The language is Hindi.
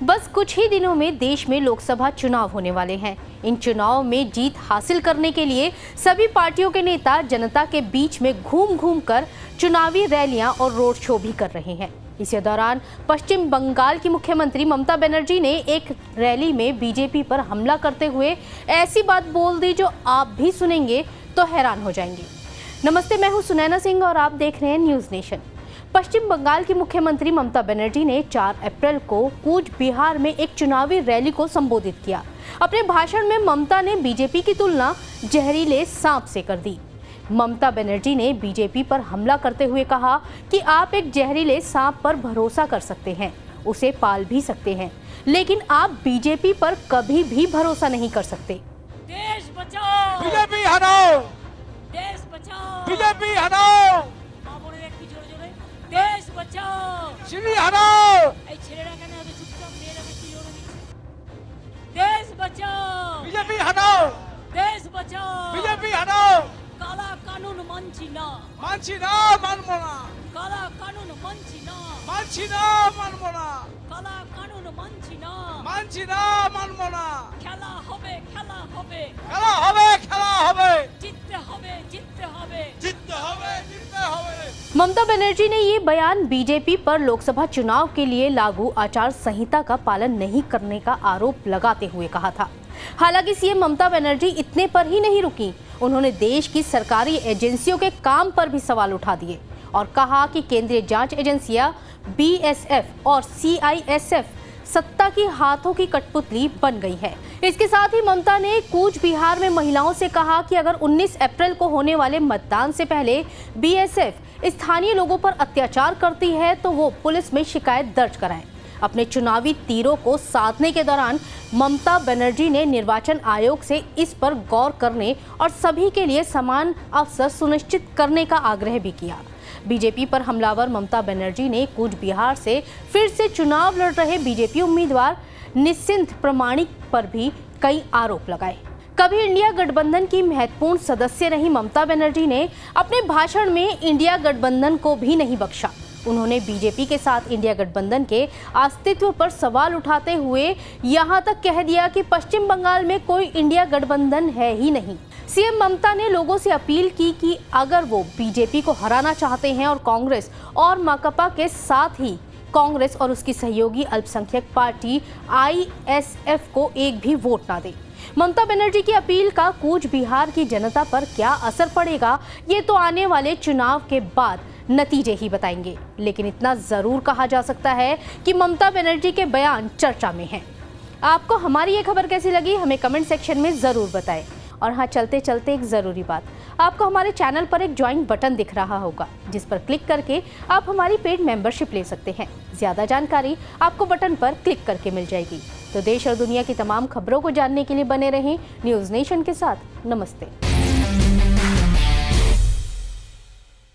बस कुछ ही दिनों में देश में लोकसभा चुनाव होने वाले हैं। इन चुनाव में जीत हासिल करने के लिए सभी पार्टियों के नेता जनता के बीच में घूम घूम कर चुनावी रैलियां और रोड शो भी कर रहे हैं। इसी दौरान पश्चिम बंगाल की मुख्यमंत्री ममता बनर्जी ने एक रैली में बीजेपी पर हमला करते हुए ऐसी बात बोल दी जो आप भी सुनेंगे तो हैरान हो जाएंगे। नमस्ते, मैं हूं सुनैना सिंह और आप देख रहे हैं न्यूज़ नेशन। पश्चिम बंगाल की मुख्यमंत्री ममता बनर्जी ने 4 अप्रैल को कूच बिहार में एक चुनावी रैली को संबोधित किया। अपने भाषण में ममता ने बीजेपी की तुलना जहरीले सांप से कर दी। ममता बनर्जी ने बीजेपी पर हमला करते हुए कहा कि आप एक जहरीले सांप पर भरोसा कर सकते हैं, उसे पाल भी सकते हैं, लेकिन आप बीजेपी पर कभी भी भरोसा नहीं कर सकते। देश बचाओ, बीजेपी हटाओ, देश बचाओ, बीजेपी हटाओ, देश बचाओ, शिवी हटाओ, এই ছেলেরা কেন এত চুপচাপ, মেয়েরা বেশি জোরে দিচ্ছে। দেশ বাঁচাও, बीजेपी हटाओ, দেশ বাঁচাও, बीजेपी हटाओ, কালা কানুন মানছি না, মানছি না, মানবো না, কালা কানুন মানছি না, মানছি না, মানবো না, কালা কানুন মানছি না, মানছি না, মানবো না, খেলা হবে, খেলা হবে, খেলা হবে, খেলা হবে, জিততে হবে, জিততে হবে, জিততে হবে, জিততে হবে। ममता बनर्जी ने ये बयान बीजेपी पर लोकसभा चुनाव के लिए लागू आचार संहिता का पालन नहीं करने का आरोप लगाते हुए कहा था। हालांकि सीएम ममता बनर्जी इतने पर ही नहीं रुकी, उन्होंने देश की सरकारी एजेंसियों के काम पर भी सवाल उठा दिए और कहा कि केंद्रीय जांच एजेंसियां बीएसएफ और सीआईएसएफ सत्ता की हाथों की कठपुतली बन गई है। इसके साथ ही ममता ने कूच बिहार में महिलाओं से कहा कि अगर 19 अप्रैल को होने वाले मतदान से पहले बीएसएफ स्थानीय लोगों पर अत्याचार करती है तो वो पुलिस में शिकायत दर्ज कराएं। अपने चुनावी तीरों को साधने के दौरान ममता बनर्जी ने निर्वाचन आयोग से इस पर गौर करने और सभी के लिए समान अवसर सुनिश्चित करने का आग्रह भी किया। बीजेपी पर हमलावर ममता बनर्जी ने कूच बिहार से फिर से चुनाव लड़ रहे बीजेपी उम्मीदवार निश्चिंत प्रमाणिक पर भी कई आरोप लगाए। कभी इंडिया गठबंधन की महत्वपूर्ण सदस्य रही ममता बनर्जी ने अपने भाषण में इंडिया गठबंधन को भी नहीं बख्शा। उन्होंने बीजेपी के साथ इंडिया गठबंधन के अस्तित्व पर सवाल उठाते हुए यहां तक कह दिया कि पश्चिम बंगाल में कोई इंडिया गठबंधन है ही नहीं। सीएम ममता ने लोगों से अपील की कि अगर वो बीजेपी को हराना चाहते हैं और कांग्रेस और माकपा के साथ ही कांग्रेस और उसकी सहयोगी अल्पसंख्यक पार्टी आईएसएफ को एक भी वोट ना दे। ममता बनर्जी की अपील का कूच बिहार की जनता पर क्या असर पड़ेगा, ये तो आने वाले चुनाव के बाद नतीजे ही बताएंगे। लेकिन इतना जरूर कहा जा सकता है कि ममता बनर्जी के बयान चर्चा में हैं। आपको हमारी ये खबर कैसी लगी, हमें कमेंट सेक्शन में जरूर बताएं। और हाँ, चलते चलते एक ज़रूरी बात, आपको हमारे चैनल पर एक ज्वाइन बटन दिख रहा होगा, जिस पर क्लिक करके आप हमारी पेड मेंबरशिप ले सकते हैं। ज़्यादा जानकारी आपको बटन पर क्लिक करके मिल जाएगी। तो देश और दुनिया की तमाम खबरों को जानने के लिए बने रहें न्यूज़ नेशन के साथ। नमस्ते।